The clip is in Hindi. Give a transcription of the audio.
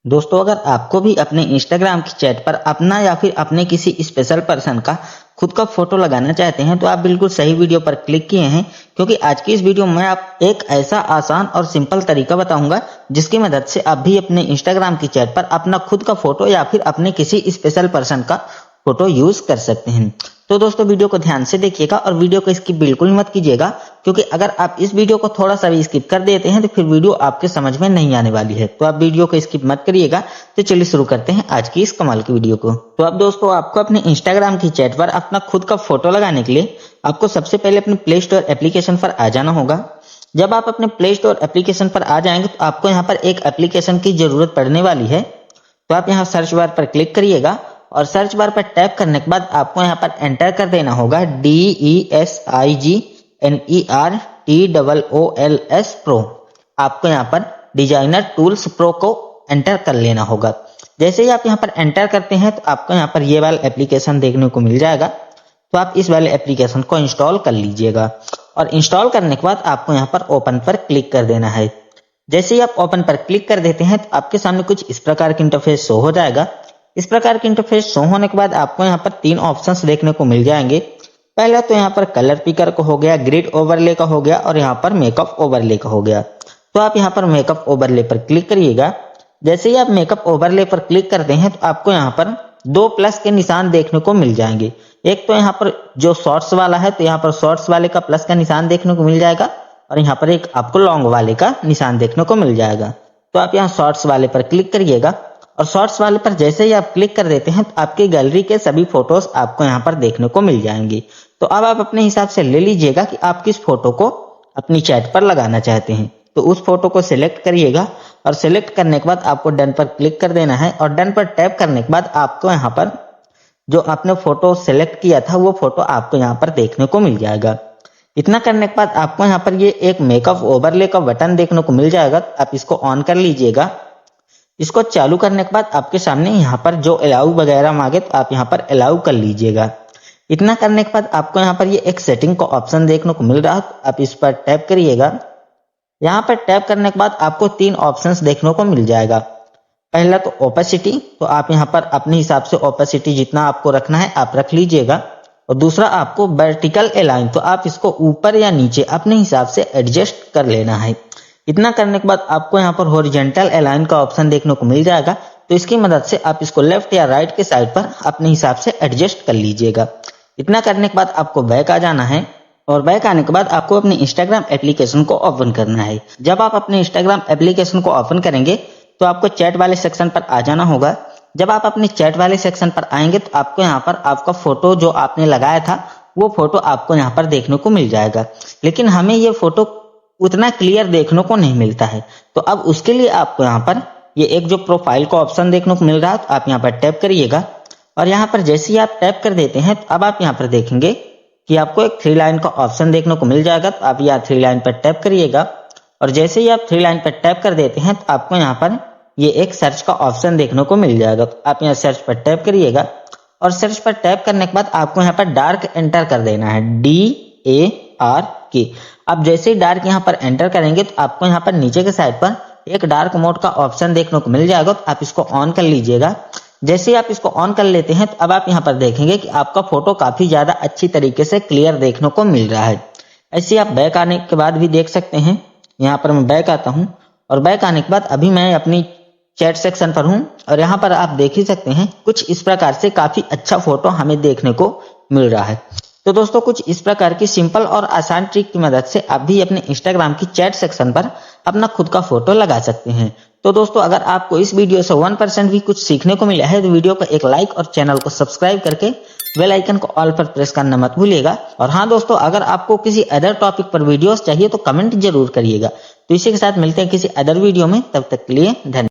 दोस्तों अगर आपको भी अपने इंस्टाग्राम की चैट पर अपना या फिर अपने किसी स्पेशल पर्सन का खुद का फोटो लगाना चाहते हैं तो आप बिल्कुल सही वीडियो पर क्लिक किए हैं, क्योंकि आज की इस वीडियो में आप एक ऐसा आसान और सिंपल तरीका बताऊंगा जिसकी मदद से आप भी अपने इंस्टाग्राम की चैट पर अपना खुद का फोटो या फिर अपने किसी स्पेशल पर्सन का फोटो यूज कर सकते हैं। तो दोस्तों वीडियो को ध्यान से देखिएगा और वीडियो को स्किप बिल्कुल मत कीजिएगा, क्योंकि अगर आप इस वीडियो को थोड़ा सा भी स्किप कर देते हैं तो फिर वीडियो आपके समझ में नहीं आने वाली है। तो आप वीडियो को स्किप मत करिएगा। तो चलिए शुरू करते हैं आज की इस कमाल की वीडियो को। तो अब दोस्तों आपको अपने इंस्टाग्राम की चैट पर अपना खुद का फोटो लगाने के लिए आपको सबसे पहले अपने प्ले स्टोर एप्लीकेशन पर आ जाना होगा। जब आप अपने प्ले स्टोर एप्लीकेशन पर आ जाएंगे तो आपको यहाँ पर एक एप्लीकेशन की जरूरत पड़ने वाली है। तो आप यहाँ सर्च बार पर क्लिक करिएगा और सर्च बार पर टैप करने के बाद आपको यहाँ पर एंटर कर देना होगा DESIGNERTOOLS प्रो। आपको यहाँ पर डिजाइनर टूल्स प्रो को एंटर कर लेना होगा। जैसे ही आप यहाँ पर एंटर करते हैं तो आपको यहाँ पर ये वाला एप्लीकेशन देखने को मिल जाएगा। तो आप इस वाले एप्लीकेशन को इंस्टॉल कर लीजिएगा और इंस्टॉल करने के बाद आपको यहाँ पर ओपन पर क्लिक कर देना है। जैसे ही आप ओपन पर क्लिक कर देते हैं तो आपके सामने कुछ इस प्रकार की इंटरफेस शो हो जाएगा। इस प्रकार की इंटरफेस शो होने के बाद आपको यहाँ पर तीन ऑप्शंस देखने को मिल जाएंगे। पहला तो यहाँ पर कलर पिकर का हो गया, ग्रिड ओवरले का हो गया और यहाँ पर मेकअप ओवरले का हो गया। तो आप यहाँ पर मेकअप ओवरले पर क्लिक करिएगा। जैसे ही आप मेकअप ओवरले पर क्लिक करते हैं तो आपको यहाँ पर दो प्लस के निशान देखने को मिल जाएंगे। एक तो यहाँ पर जो शॉर्ट्स वाला है तो यहाँ पर शॉर्ट्स वाले का प्लस का निशान देखने को मिल जाएगा और यहाँ पर एक आपको लॉन्ग वाले का निशान देखने को मिल जाएगा। तो आप यहाँ शॉर्ट्स वाले पर क्लिक करिएगा और शॉर्ट्स वाले पर जैसे ही आप क्लिक कर देते हैं तो आपकी गैलरी के सभी फोटोज आपको यहाँ पर देखने को मिल जाएंगे। तो अब आप अपने हिसाब से ले लीजिएगा कि आप किस फोटो को अपनी चैट पर लगाना चाहते हैं। तो उस फोटो को सिलेक्ट करिएगा और सिलेक्ट करने के बाद आपको डन पर क्लिक कर देना है और डन पर टैप करने के बाद आपको यहाँ पर जो आपने फोटो सिलेक्ट किया था वो फोटो आपको यहाँ पर देखने को मिल जाएगा। इतना करने के बाद आपको यहाँ पर ये एक मेकअप ओवरले का बटन देखने को मिल जाएगा। आप इसको ऑन कर लीजिएगा। इसको चालू करने के बाद आपके सामने यहाँ पर जो अलाउ वगैरह मांगे तो आप यहाँ पर अलाउ कर लीजिएगा। इतना करने के बाद आपको यहाँ पर ये एक सेटिंग का ऑप्शन देखने को मिल रहा है। आप इस पर टैप करिएगा। यहाँ पर टैप करने के बाद आपको तीन ऑप्शंस देखने को मिल जाएगा। पहला तो ओपेसिटी, तो आप यहाँ पर अपने हिसाब से ओपेसिटी जितना आपको रखना है आप रख लीजिएगा। और दूसरा आपको वर्टिकल अलाइन, तो आप इसको ऊपर या नीचे अपने हिसाब से एडजस्ट कर लेना है। इतना करने के बाद आपको यहाँ पर हॉरिजॉन्टल अलाइन का ऑप्शन देखने को मिल जाएगा। तो इसकी मदद से आप इसको लेफ्ट या राइट के साइड पर अपने हिसाब से एडजस्ट कर लीजिएगा। इतना करने के बाद आपको बैक आ जाना है और बैक आने के बाद आपको अपने इंस्टाग्राम एप्लीकेशन को ओपन करना है। जब आप अपने इंस्टाग्राम एप्लीकेशन को ओपन करेंगे तो आपको चैट वाले सेक्शन पर आ जाना होगा। जब आप अपने चैट वाले सेक्शन पर आएंगे तो आपको यहाँ पर आपका फोटो जो आपने लगाया था वो फोटो आपको यहाँ पर देखने को मिल जाएगा, लेकिन हमें ये फोटो उतना क्लियर देखने को नहीं मिलता है। तो अब उसके लिए आपको यहाँ पर ये एक जो प्रोफाइल का ऑप्शन देखने को मिल रहा है तो आप यहाँ पर टैप करिएगा और यहाँ पर जैसे ही आप टैप कर देते हैं तो अब आप यहाँ पर देखेंगे कि आपको एक थ्री लाइन का ऑप्शन देखने को मिल जाएगा। तो आप यहाँ थ्री लाइन पर टैप करिएगा और जैसे ही आप थ्री लाइन पर टैप कर देते हैं तो आपको यहाँ पर ये एक सर्च का ऑप्शन देखने को मिल जाएगा। तो आप यहाँ सर्च पर टैप करिएगा और सर्च पर टैप करने के बाद आपको यहाँ पर डार्क एंटर कर देना है, DARK। अब जैसे ही डार्क यहाँ पर एंटर करेंगे तो आपको यहाँ पर नीचे के साइड पर एक डार्क मोड का ऑप्शन देखने को मिल जाएगा। तो आप इसको ऑन कर लीजिएगा। जैसे ही आप इसको ऑन कर लेते हैं तो अब आप यहाँ पर देखेंगे कि आपका फोटो काफी ज्यादा अच्छी तरीके से क्लियर देखने को मिल रहा है। ऐसे आप बैक आने के बाद भी देख सकते हैं। यहाँ पर मैं बैक आता हूँ और बैक आने के बाद अभी मैं अपनी चैट सेक्शन पर हूँ और यहाँ पर आप देख ही सकते हैं कुछ इस प्रकार से काफी अच्छा फोटो हमें देखने को मिल रहा है। तो दोस्तों कुछ इस प्रकार की सिंपल और आसान ट्रिक की मदद से आप भी अपने इंस्टाग्राम की चैट सेक्शन पर अपना खुद का फोटो लगा सकते हैं। तो दोस्तों अगर आपको इस वीडियो से 1% भी कुछ सीखने को मिला है तो वीडियो को एक लाइक और चैनल को सब्सक्राइब करके बेल आइकन को ऑल पर प्रेस करना मत भूलिएगा। और हाँ दोस्तों, अगर आपको किसी अदर टॉपिक पर वीडियोस चाहिए तो कमेंट जरूर करिएगा। तो इसी के साथ मिलते हैं किसी अदर वीडियो में, तब तक के लिए धन्यवाद।